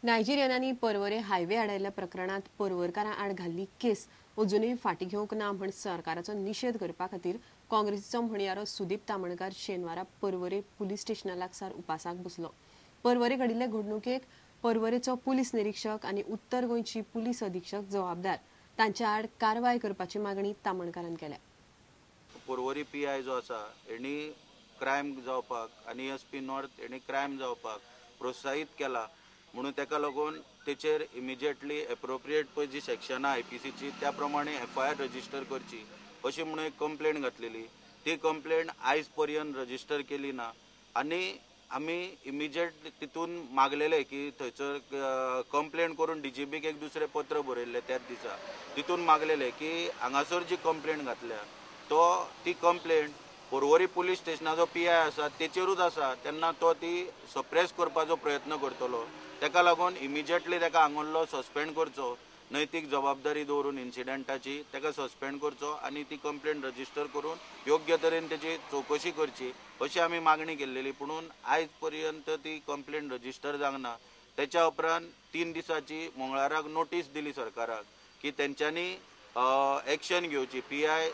नायजेरियनांनी पर्वरे हायवे आडायल्ल्या प्रकरणात पर्वरकारां आड घाल्ली केस अजूनय फाटी घेवंक ना म्हण सरकाराचो निषेध करपा खातीर काँग्रेसीचो म्हणयारो सुदीप तामणकार शेनवारा पर्वरे पुलीस स्टेशना लागसार उपासाक बसलो। पर्वरे घडिल्ले घडणुकेक पर्वरेचो पुलीस निरीक्षक आनी उत्तर गोंयची पुलीस अधीक्षक जबाबदार तांच्या आड कारवाय करपाची मागणी तामणकारान केल्या। पर्वरी पीआय जो आसा हेणी क्रायम जावपाक आनी एसपी नॉर्थ हेणी क्रायम जावपाक प्रोत्साहीत केला म्हणून ताका लागून तेचेर इमिजिएटली एप्रोप्रिएट पळय जी सेक्शनां आयपीसीची त्या प्रमाणे एफआयआर रजिस्टर करची अशी म्हणून एक कंप्लेंट घातलेली। ती कंप्लेंट आयज पर्यंत रजिस्टर केली ना आनी आमी इमिजिएट तितून मागलेले की थंयसर कंप्लेंट करून डीजीपीक एक दुसरें पत्र बरयल्लें त्याच दिसा तितून मागलेले की हांगासर जी कंप्लेंट घातल्या ती कंप्लेंट पर्वरी पुलीस स्टेशनाचो पीआय आसा तेचेरूच आसा तेन्ना तो ती सप्रेस करपाचो प्रयत्न करतलो। ताका लागून इमिजिएटली ताका हांगुरलो सस्पेंड करचो, नैतीक जबाबदारी दवरून इन्सिडेंटाची ताका सस्पेंड करचो आनी ती कंप्लेंट रजिस्टर करून योग्य तरेन तेची चवकशी करची अशी आमी मागणी केल्लेली। पुणून आयज पर्यंत ती कंप्लेंट रजिस्टर जावंक ना। त्याच्या उपरांत 3 दिसाची मंगळाराक नोटीस दिली सरकाराक की तेंच्यांनी एक्शन घेवची। पीआय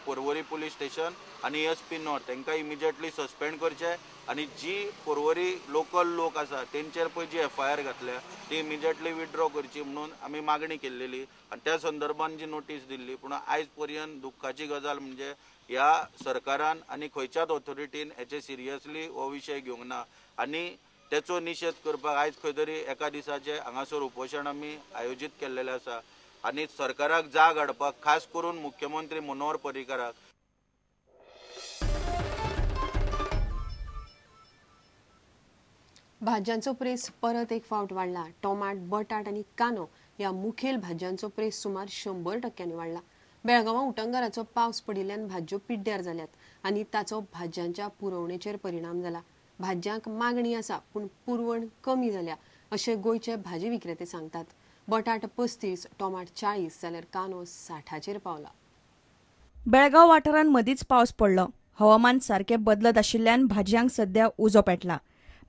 पर्वरी पुलीस स्टेशन आनी एसपी नॉर्थ तांकां इमिजिएटली सस्पेंड करचे आनी जी पर्वरी लोकल लोक आसा तेंचेर पळय जी एफआयआर घातल्या ती इमिजिएटली विथड्रॉ करची म्हणून आमी मागणी केल्लेली आनी त्या संदर्भात जी नोटीस दिल्ली। पूण आयज पर्यंत दुख्खाची गजाल म्हणजे ह्या सरकारान आनी खंयच्याच ऑथॉरिटीन हेचे सिरियसली हो विशय घेवंक ना आनी तेचो निशेध करपाक आयज खंय तरी एका दिसाचे हांगासर उपोशण आमी आयोजीत केल्लेलें आसा आनी सरकाराक जाग हाडपाक खास करून मुख्यमंत्री मनोहर पर्रीकाराक भाज्यांचो प्रेस परत एक फावट वाडला। टोमाट, बटाट आनी कानो ह्या मुखेल भाज्यांचो प्रेस सुमार 100% वाडला। बेळगांवां उटंगराचो पावस पडिल्ल्यान भाज्यो पिड्ड्यार जाल्यात आनी ताचो भाज्यांच्या पुरवणेचेर परिणाम जाला। भाज्यांक मागणी आसा पूण पुरवण कमी जाल्या अशें गोंयचे भाजी विक्रेते सांगतात। बटाट 35, टोमाट 40 जाल्यार कानो 60चेर पावला। बेळगांव वाठारांत मदींच पावस पडलो। हवामान सारखे बदलत आशिल्ल्यान भाज्यांक सध्या उजो पेटला।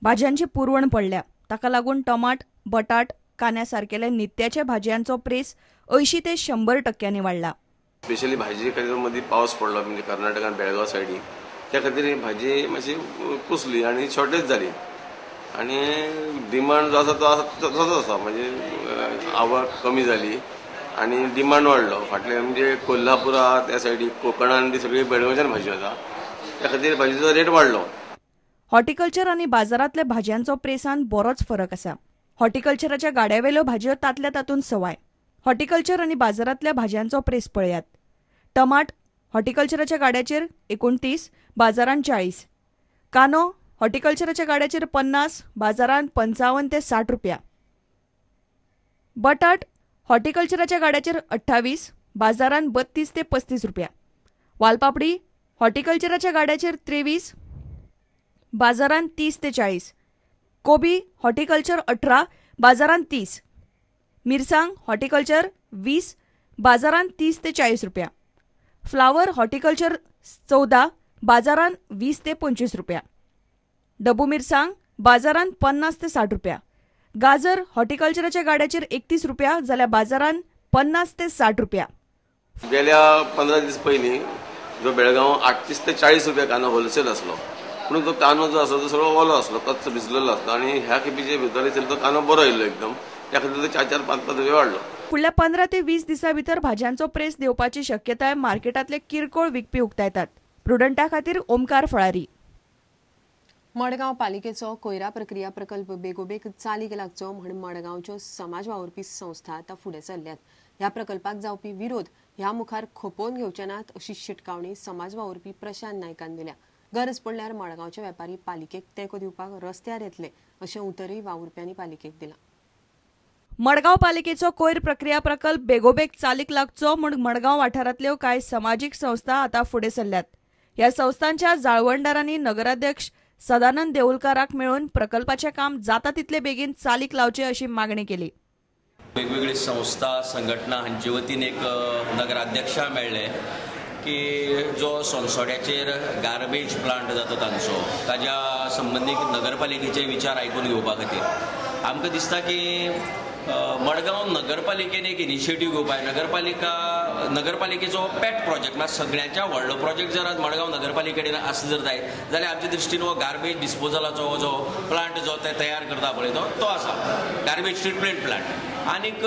भाज्यांची पुरवण पडल्या ताका लागून टोमाट, बटाट, कान्या सारकेले नित्याचे भाज्यांचो प्रेस 80 ते 100% वाडला। स्पेशली भाजी खातीर मदीं पावस पडलो म्हणजे कर्नाटकान बेळगांव सायडीक त्या खातीर भाजी मातशी कुसली आनी शॉर्टेज जाली आनी डिमांड जो आसा तो तसोच आसा म्हणजे आवक कमी जाली आनी डिमांड वाडलो। फाटले म्हणजे कोल्हापुरा त्या सायडीक कोकणान बी सगळी बेळगांवच्यान भाजी आसा त्या खातीर भाजीचो रेट वाडलो। हॉर्टिकल्चर आनी बाजारांतल्या भाज्यांचो प्रेसान बरोच फरक आसा। हॉर्टिकल्चराच्या गाड्यावेल्यो भाजयो तातल्या तातूंत सवाय। हॉर्टिकल्चर आनी बाजारांतल्या भाज्यांचो प्रेस पळयात। टमाट हॉर्टिकल्चराच्या गाड्याचेर 29, बाजारांत 40। कानो हॉर्टिकल्चराच्या गाड्याचेर 50, बाजारांत 55 ते 60 रुपया। बटाट हॉर्टिकल्चराच्या गाड्याचेर 28, बाजारांत 32 ते 35 रुपया। वालपापडी हॉर्टिकल्चराच्या गाड्याचेर 23, बाजारांत 30 ते 40। कोबी हॉर्टिकल्चर 18, बाजारांत 30। मिरसांग हॉर्टिकल्चर 20, बाजारांत 30 ते 40 रुपया। फ्लावर हॉर्टिकल्चर 14, बाजारांत 20 ते 25 रुपया। डब्बू मिरसांग बाजारांत 50 ते 60 रुपया। गाजर हॉर्टिकल्चराच्या गाड्याचेर 31 रुपया जाल्यार बाजारांत 50 ते 60 रुपया। गेल्या 15 दीस पयलीं जो बेळगांव 38 ते 40 रुपया कानो होलसेल आसलो पूण तो कानो जो आसा तो सगळो ओलो आसलो, कच्चो भिजलेलो आसलो आनी ह्या खेपेचे भितर तो कानो बरो येयल्लो एकदम त्या खातीर तो 4-5 रुपया वाडलो। फुडल्या 15 ते 20 दिसां भितर भाज्यांचो प्रेस देवपाची शक्यताय मार्केटांतले किरकोळ विकपी उक्तायतात। प्रुडंटा खातीर ओमकार फळारी। मडगांव पालिकेचो कोयरा प्रक्रिया प्रकल्प बेगोबेग चालीक लागचो म्हण मडगांवच्यो समाज वावुरपी संस्था आतां फुडें सरल्यात। ह्या प्रकल्पाक जावपी विरोध ह्या मुखार खोपोवन घेवचे नात अशी शिटकावणी समाज वावुरपी प्रशांत नायकान दिल्या। गरज पडल्यार मडगांवचे वेपारी पालिकेक तेंको दिवपाक रस्त्यार येतले अशें उतरय वावुरप्यांनी पालिकेक दिलां। मडगांव पालिकेचो कोयर प्रक्रिया प्रकल्प बेगोबेग चालीक लागचो म्हूण मडगांव वाठारांतल्यो कांय समाजीक संस्था आतां फुडें सरल्यात। ह्या संस्थांच्या जाळवणदारांनी नगराध्यक्ष सदानंद देऊळकाराक मेळून प्रकल्पाचें काम जाता तितले बेगीन चालीक लावचे अशी मागणी केली। वेगवेगळी संस्था संघटना हांचे वतीन एक नगराध्यक्षा मेळ्ळे की जो सोनसोड्याचेर गार्बेज प्लांट जाता तांचो ताज्या संबंदीत नगरपालिकेचे विचार आयकून घेवपा खातीर आमकां दिसता की मडगांव नगरपालिकेन एक इनिशिएटीव घेवपाक नगरपालिकेचो पेट प्रोजेक्ट म्हळ्यार सगळ्यांच्या व्हडलो प्रोजेक्ट जर मडगांव नगरपालिके कडेन आसता जर जायत जाल्यार आमचे दृश्टीन हो गार्बेज डिस्पोजलाचो जो प्लांट जो ते तयार करता पळय तो आसा गार्बेज ट्रिटमेंट प्लांट. आनीक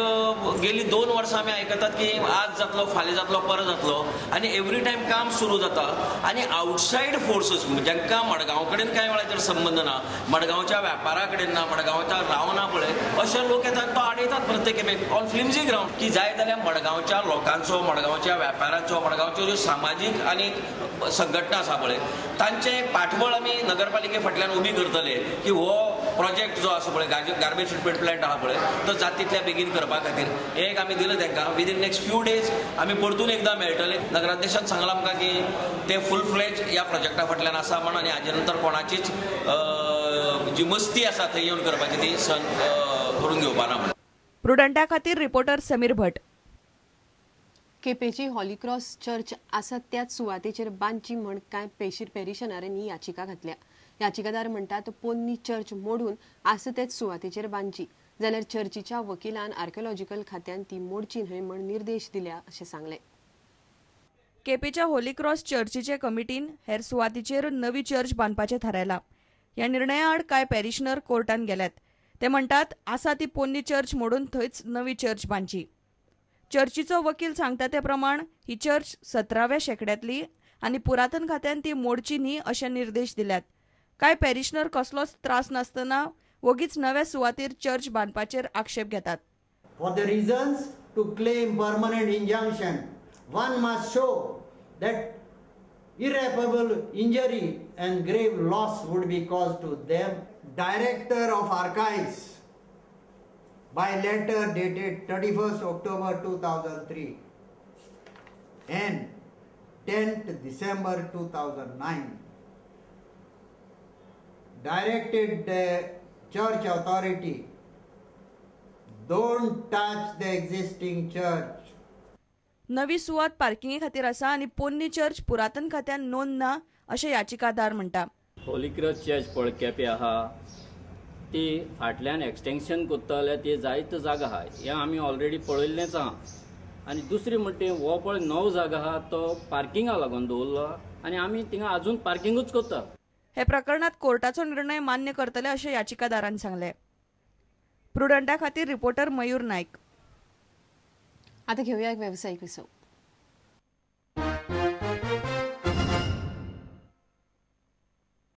गेली 2 वर्सां आमी आयकतात की आज जातलो फाल्यां जातलो परत जातलो आनी एवरी टायम काम सुरू जाता आनी आउटसायड फोर्सीस जांकां मडगांव कडेन कांय वेळाचेर संबंद ना, मडगांवच्या व्यापारा कडेन ना, मडगांवच्या रावना पळय अशे लोक येतात तो आडयतात प्रत्येक खेपेक ऑन फ्लिमजी ग्राउंड की जाय जाल्यार मडगांवच्या लोकांचो, मडगांवच्या व्यापाऱ्यांचो, मडगांवच्यो ज्यो सामाजीक आनी संघटना आसा पळय तांचें एक पाठबळ आमी नगरपालिके फाटल्यान उबी करतले की हो प्रोजेक्ट जो आसा पळय गार्बेज ट्रिटमेंट प्लांट आहा पळय तो जाता तितल्या बेगीन करपा खातीर एक आमी दिलें तांकां. विदीन नेक्स्ट फ्यू डेज आमी परतून एकदां मेळटले. नगराध्यक्षान सांगलां आमकां की ते फूल फ्लेज ह्या प्रोजेक्टा फाटल्यान आसा म्हण आनी हाजे नंतर कोणाचीच जी मस्ती आसा थंय येवन करपाची ती करून घेवपा ना म्हण. प्रुडंटा खातीर रिपोर्टर समीर भट. केपेची हॉलीक्रॉस चर्च आसा त्याच सुवातेचेर बांदची म्हण कांय पेरिशनरांनी याचिका घातल्या. याचिकादार म्हणटात पोन्नी चर्च मोडून आसा तेच सुवातेचेर बांदची जाल्यार चर्चीच्या वकिलान आर्किओलॉजिकल खात्यान ती मोडची न्हय म्हण निर्देश दिल्या अशें सांगलें. केपेच्या होली क्रॉस चर्चीचे कमिटीन हेर सुवातीचेर नवी चर्च बांदपाचें थारायलां. ह्या निर्णया आड कांय पॅरिशनर कोर्टान गेल्यात. ते म्हणटात आसा ती पोन्नी चर्च मोडून थंयच नवी चर्च बांदची. चर्चीचो वकील सांगता ते प्रमाण ही चर्च 17व्या शेंकड्यांतली आनी पुरातन खात्यान ती मोडची न्ही अशे निर्देश दिल्यात. कांय पॅरिशनर कसलोच त्रास नासतना वगीच नव्या सुवातेर चर्च बांदपाचेर आक्षेप घेतात. For the reasons to claim permanent injunction, one must show that irreparable injury and grave loss would be caused to them. Director of Archives by letter dated 31st October 2003 and 10th December 2009 directed the church authority don't touch the existing church. नवी सुवात पार्किंगे खातीर आसा आनी पोन्नी church पुरातन खात्यान नोंद ना अशें याचिकादार म्हणटा. होली क्रॉस चर्च पळय केपें आहा ती फाटल्यान एक्सटेंशन कोत्ता जाल्यार ती जायत जागा आहा हें आमी ऑलरेडी पळयल्लेंच आहा. आनी दुसरी म्हणटा हो पळय नवो जागा आहा तो पार्किंगा लागून दवरला आनी आमी थिंगा आजून पार्किंगूच कोत्ता. हे प्रकरणात कोर्टाचो निर्णय मान्य करतले अशें याचिकादारान सांगलें. प्रुडंटा खातीर रिपोर्टर मयूर नायक. आतां घेवया एक वेवसायीक विसव.